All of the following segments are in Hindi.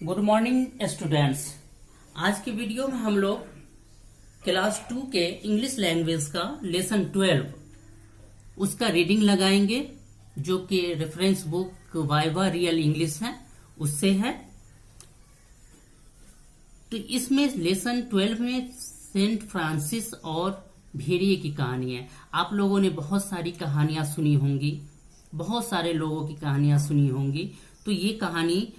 Good morning students. आज की वीडियो में हम लोग क्लास 2 के इंग्लिश लैंग्वेज का लेसन 12 उसका रीडिंग लगाएंगे, जो कि reference book viva real English है, उससे है। तो इसमें लेसन 12 में सेंट फ्रांसिस और भेड़िए की कहानी है। आप लोगों ने बहुत सारी कहानियां सुनी होंगी, बहुत सारे लोगों की कहानियां सुनी होंगी। तो ये कहानी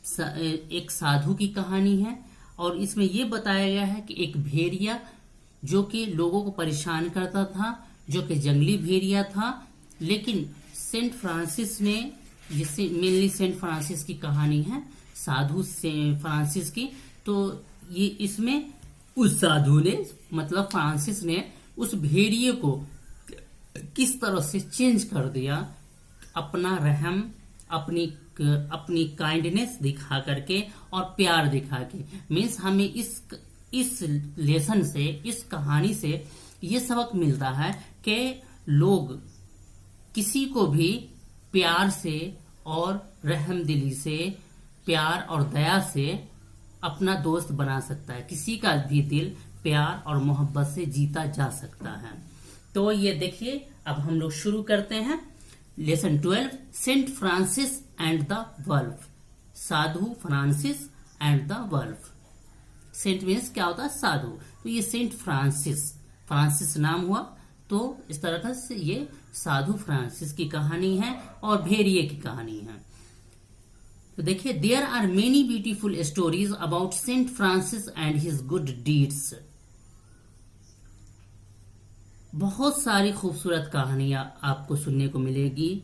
एक साधु की कहानी है और इसमें यह बताया गया है कि एक भेड़िया जो कि लोगों को परेशान करता था, जो कि जंगली भेड़िया था, लेकिन सेंट फ्रांसिस ने, जिससे मेनली सेंट फ्रांसिस की कहानी है, साधु फ्रांसिस की। तो ये इसमें उस साधु ने, मतलब फ्रांसिस ने, उस भेड़िए को किस तरह से चेंज कर दिया, अपना रहम, अपनी काइंडनेस दिखा करके और प्यार दिखा के। मीन्स हमें इस लेसन से, इस कहानी से ये सबक मिलता है कि लोग किसी को भी प्यार से और रहमदिली से, प्यार और दया से अपना दोस्त बना सकता है। किसी का भी दिल प्यार और मोहब्बत से जीता जा सकता है। तो ये देखिए, अब हम लोग शुरू करते हैं। Lesson 12, saint Francis and the wolf. साधु Francis and the wolf. Saint means क्या होता है? साधु। तो ये सेंट फ्रांसिस नाम हुआ, तो इस तरह से ये साधु फ्रांसिस की कहानी है और भेड़िए की कहानी है। तो देखिए, there are many beautiful stories about saint Francis and his good deeds. बहुत सारी खूबसूरत कहानियां आपको सुनने को मिलेगी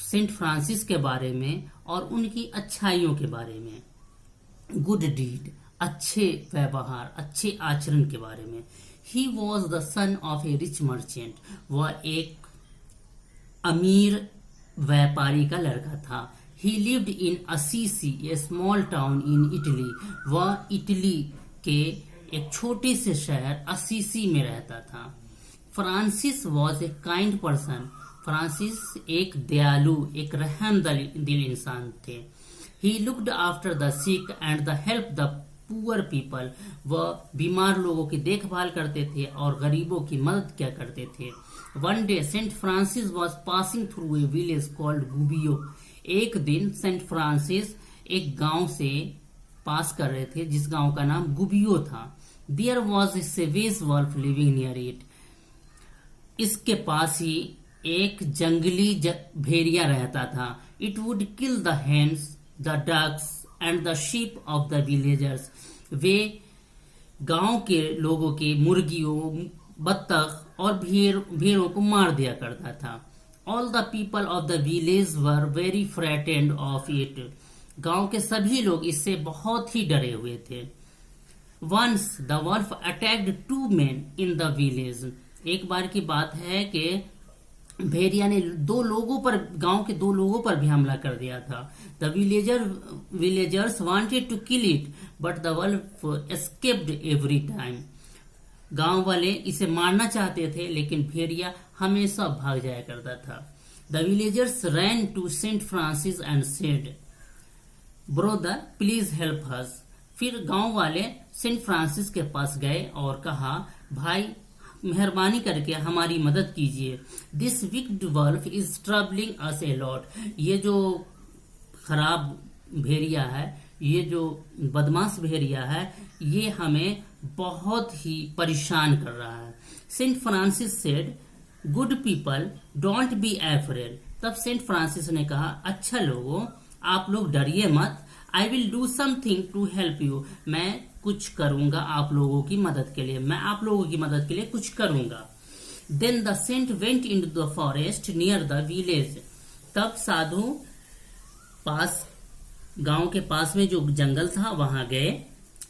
सेंट फ्रांसिस के बारे में और उनकी अच्छाइयों के बारे में। गुड डीड, अच्छे व्यवहार, अच्छे आचरण के बारे में। He was the son of A rich merchant. वह एक अमीर व्यापारी का लड़का था। ही lived in Assisi, A small town in Italy. वह इटली के एक छोटे से शहर असीसी में रहता था। Francis was a kind person. Francis एक दयालु, एक रहम दिल इंसान थे। He looked after the sick and the help the poor people. वह बीमार लोगों की देखभाल करते थे और गरीबों की मदद किया करते थे। One day saint Francis was passing through a village called Gubbio. एक दिन सेंट फ्रांसिस एक गांव से पास कर रहे थे, जिस गांव का नाम गुबियो था। There was a savage wolf living near it. इसके पास ही एक जंगली भेड़िया रहता था। It would kill the hens, the ducks and the sheep of the villagers. वे गांव के लोगों के मुर्गियों, बत्तख और भेड़ों को मार दिया करता था। All the people of the village were very frightened of it. गांव के सभी लोग इससे बहुत ही डरे हुए थे। Once the wolf attacked 2 men in the village. एक बार की बात है कि भेड़िया ने गांव के 2 लोगों पर भी हमला कर दिया था। The villagers wanted to kill it but the wolf escaped every time. गांव वाले इसे मारना चाहते थे, लेकिन भेड़िया हमेशा भाग जाया करता था। The villagers ran to saint Francis and said, brother please help us. फिर गांव वाले सेंट फ्रांसिस के पास गए और कहा, भाई मेहरबानी करके हमारी मदद कीजिए। This wicked wolf is troubling us a lot. ये जो खराब भेड़िया है, ये जो बदमाश भेड़िया है, ये हमें बहुत ही परेशान कर रहा है। Saint Francis said, good people don't be afraid. तब सेंट फ्रांसिस ने कहा, अच्छा लोगों, आप लोग डरिए मत। I will do something to help you. मैं कुछ करूंगा आप लोगों की मदद के लिए, मैं आप लोगों की मदद के लिए कुछ करूंगा। Then the saint went in the forest near the village. तब साधु गांव के पास में जो जंगल था वहां गए।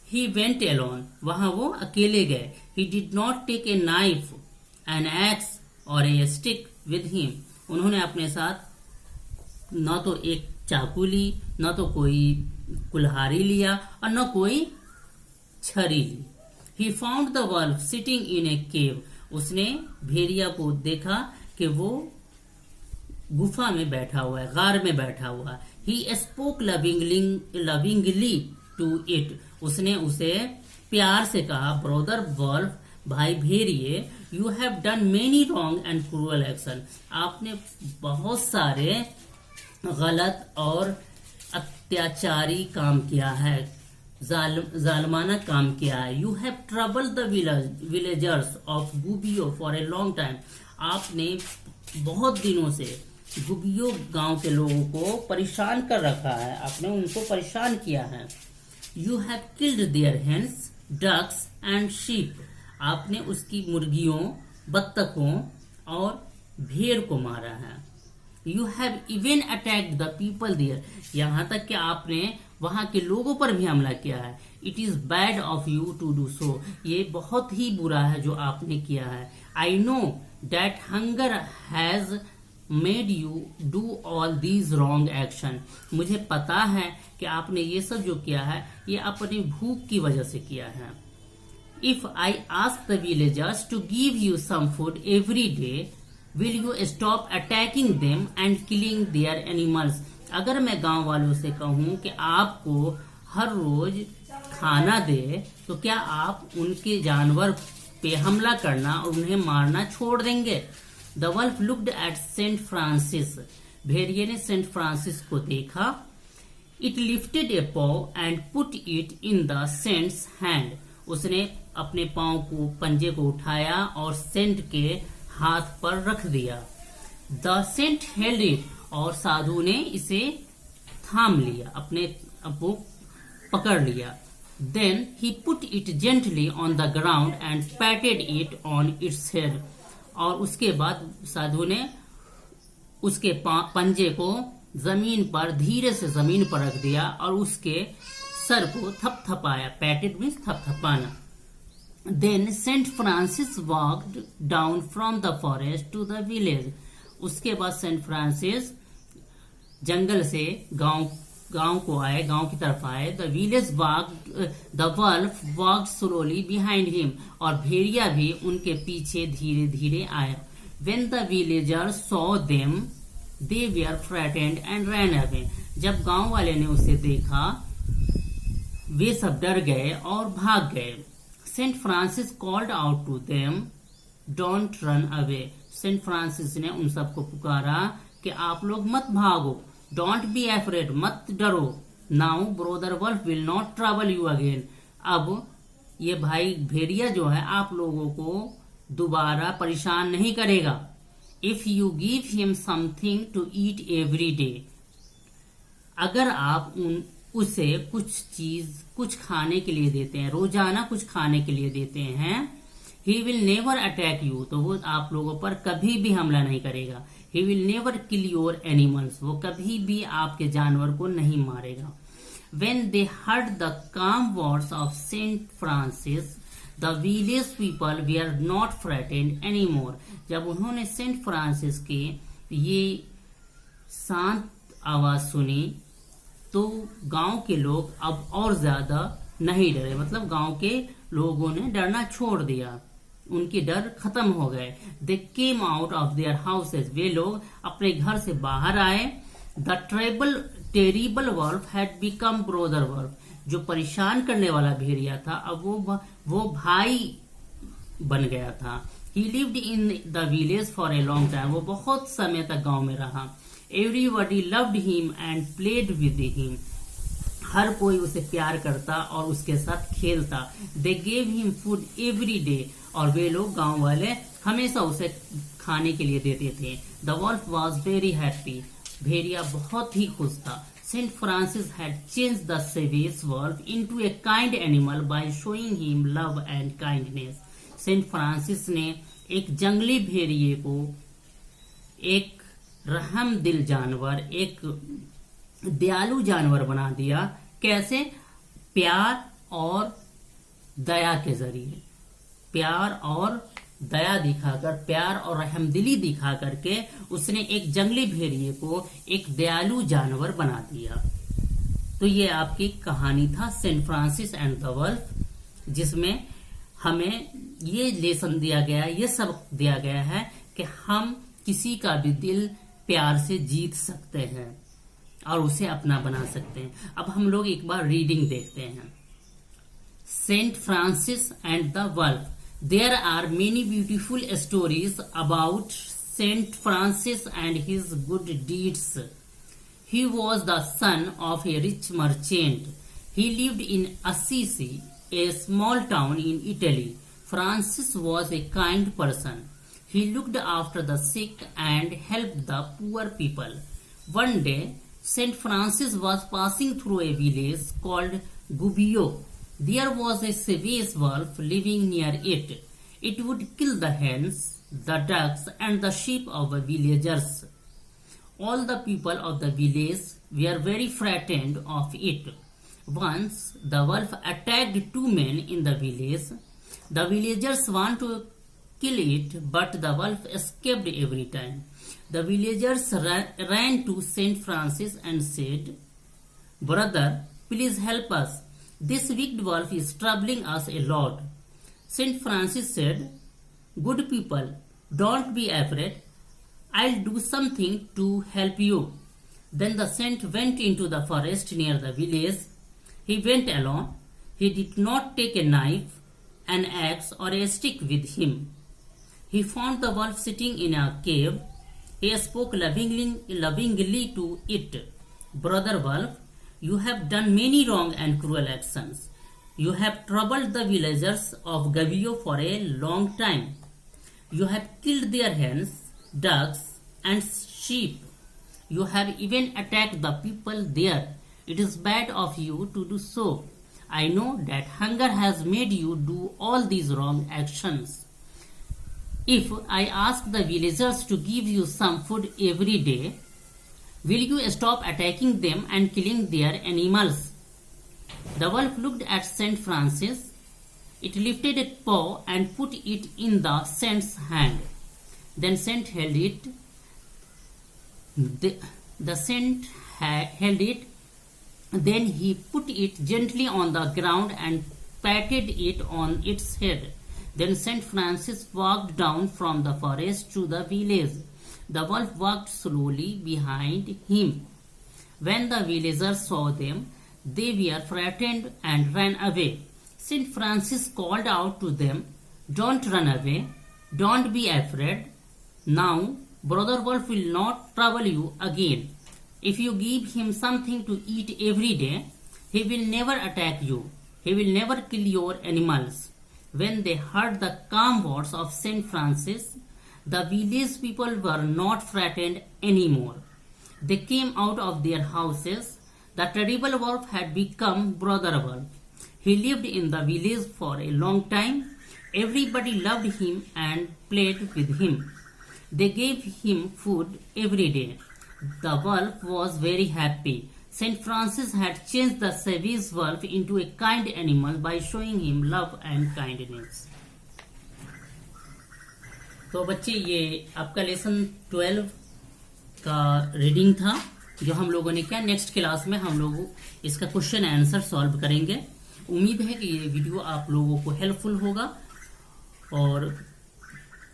He went alone. वहां वो अकेले गए। He did not take a knife, an axe और ए स्टिक विद हिम। उन्होंने अपने साथ न तो एक चाकू ली, न तो कोई कुल्हाड़ी लिया और न कोई छरी ली। He found the wolf sitting in a cave. उसने भेड़िया को देखा कि वो गुफा में बैठा हुआ है, गार में बैठा हुआ है। He spoke lovingly to it, उसने उसे प्यार से कहा, ब्रदर वल्फ, भाई भेड़िए, you have done many wrong and cruel action, आपने बहुत सारे गलत और अत्याचारी काम किया है, जालमाना काम किया है। You have trouble the villagers of Gubbio for a long time, आपने बहुत दिनों से गुबियो गांव के लोगों को परेशान कर रखा है, आपने उनको परेशान किया है। You have killed their hens, ducks and sheep, आपने उसकी मुर्गियों, बत्तखों और भेड़ को मारा है। You have even attacked the people there, यहाँ तक कि आपने वहां के लोगों पर भी हमला किया है। It is bad of you to do so, ये बहुत ही बुरा है जो आपने किया है। I know that hunger has made you do all these wrong action, मुझे पता है कि आपने ये सब जो किया है ये अपनी भूख की वजह से किया है। If I ask the villagers to give you some food every day, will you stop attacking them and killing their animals, अगर मैं गांव वालों से कहूं कि आपको हर रोज खाना दे तो क्या आप उनके जानवर पे हमला करना और उन्हें मारना छोड़ देंगे? The wolf looked at saint Francis, भेड़िए ने सेंट फ्रांसिस को देखा। इट लिफ्टेड ए पॉ and put it in the saints hand, उसने अपने पांव को, पंजे को उठाया और सेंट के हाथ पर रख दिया। द सेंट हेल्ड इट, और साधु ने इसे थाम लिया, अपने वो पकड़ लिया। Then he put it gently on the ground and patted it on its head, और उसके बाद साधु ने उसके पंजे को जमीन पर, धीरे से जमीन पर रख दिया और उसके सर को थपथपाया। पैटेड मीन्स थपथपाना। Then Saint Francis walked down from the forest to the village. उसके बाद सेंट फ्रांसिस जंगल से गांव को आए, गांव की तरफ आए। The wolf walked slowly behind him, और भेड़िया भी उनके पीछे धीरे धीरे आया। When the villagers saw them, they were frightened and ran away. जब गांव वाले ने उसे देखा वे सब डर गए और भाग गए। Saint Francis called out to them, don't run away, saint Francis ने उन सबको पुकारा कि आप लोग मत भागो, डोंट बी एफ्रेड, मत डरो। Now brother wolf will not trouble you again, अब ये भाई भेड़िया जो है आप लोगों को दोबारा परेशान नहीं करेगा। If you give him something to eat every day, अगर आप उसे कुछ खाने के लिए देते हैं, रोजाना कुछ खाने के लिए देते हैं, ही विल नेवर अटैक यू, तो वो आप लोगों पर कभी भी हमला नहीं करेगा। He will never kill your animals, वो कभी भी आपके जानवर को नहीं मारेगा। When they heard the calm words of saint Francis, the village people were not frightened any more, जब उन्होंने सेंट फ्रांसिस के ये शांत आवाज सुनी तो गांव के लोग अब और ज्यादा नहीं डरे, मतलब गांव के लोगों ने डरना छोड़ दिया, उनके डर खत्म हो गए। They came out of their houses, वे लोग अपने घर से बाहर आए। The terrible wolf had become brother wolf, जो परेशान करने वाला भेड़िया था अब वो भाई बन गया था। ही lived in the village for a long time, वो बहुत समय तक गांव में रहा। Everybody loved him and played with him, हर कोई उसे प्यार करता और उसके साथ खेलता। They gave him food every day, और वे लोग गांव वाले हमेशा उसे खाने के लिए देते थे। The wolf was very happy, भेड़िया बहुत ही खुश था। Saint Francis had changed the savage wolf into a kind animal by showing him love and kindness. Saint Francis ने एक जंगली भेड़िए को एक रहम दिल जानवर, एक दयालु जानवर बना दिया। कैसे? प्यार और दया के जरिए, प्यार और दया दिखाकर, प्यार और रहमदिली दिखा करके उसने एक जंगली भेड़िए को एक दयालु जानवर बना दिया। तो ये आपकी कहानी था saint Francis and the wolf, जिसमें हमें ये लेसन दिया गया, ये सबक दिया गया है कि हम किसी का भी दिल प्यार से जीत सकते हैं और उसे अपना बना सकते हैं। अब हम लोग एक बार रीडिंग देखते हैं। Saint Francis and the wolf. There are many beautiful stories about saint Francis and his good deeds. He was the son of a rich merchant. He lived in Assisi, a small town in Italy. Francis was a kind person. He looked after the sick and helped the poor people. One day, Saint Francis was passing through a village called Gubbio. There was a savage wolf living near it. It would kill the hens, the ducks, and the sheep of the villagers. All the people of the village were very frightened of it. Once the wolf attacked two men in the village. The villagers wanted to kill it, but the wolf escaped every time. The villagers ran to Saint Francis and said, "Brother, please help us. This wicked wolf is troubling us a lot." Saint Francis said, "Good people, don't be afraid. I'll do something to help you." Then the saint went into the forest near the village. He went alone. He did not take a knife, an axe, or a stick with him. He found the wolf sitting in a cave. He spoke lovingly to it. "Brother wolf, you have done many wrong and cruel actions. You have troubled the villagers of Gubbio for a long time. You have killed their hens, ducks, and sheep. You have even attacked the people there. It is bad of you to do so. I know that hunger has made you do all these wrong actions. If I ask the villagers to give you some food every day, will you stop attacking them and killing their animals?" The wolf looked at Saint Francis. It lifted a paw and put it in the saint's hand. Then saint held it. The saint held it. Then he put it gently on the ground and patted it on its head. Then Saint Francis walked down from the forest to the village. The wolf walked slowly behind him. When the villagers saw them, they were frightened and ran away. Saint Francis called out to them, "Don't run away. Don't be afraid. Now, Brother Wolf will not trouble you again. If you give him something to eat every day, he will never attack you. He will never kill your animals." When they heard the calm words of Saint Francis, the village people were not frightened anymore. They came out of their houses. The terrible wolf had become Brother Wolf. He lived in the village for a long time. Everybody loved him and played with him. They gave him food every day. The wolf was very happy. Saint Francis had changed the savage wolf into a kind animal by showing him love and kindness. तो बच्चे, ये आपका लेसन 12 का रीडिंग था, जो हम लोगों ने किया। नेक्स्ट क्लास में हम लोग इसका क्वेश्चन आंसर सॉल्व करेंगे। उम्मीद है कि ये वीडियो आप लोगों को हेल्पफुल होगा, और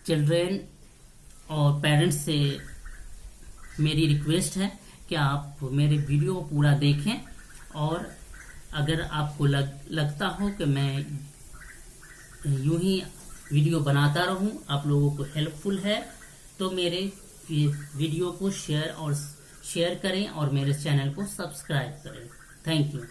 चिल्ड्रेन और पेरेंट्स से मेरी रिक्वेस्ट है कि आप मेरे वीडियो को पूरा देखें, और अगर आपको लगता हो कि मैं यूं ही वीडियो बनाता रहूं, आप लोगों को हेल्पफुल है, तो मेरे वीडियो को शेयर करें और मेरे चैनल को सब्सक्राइब करें। Thank you.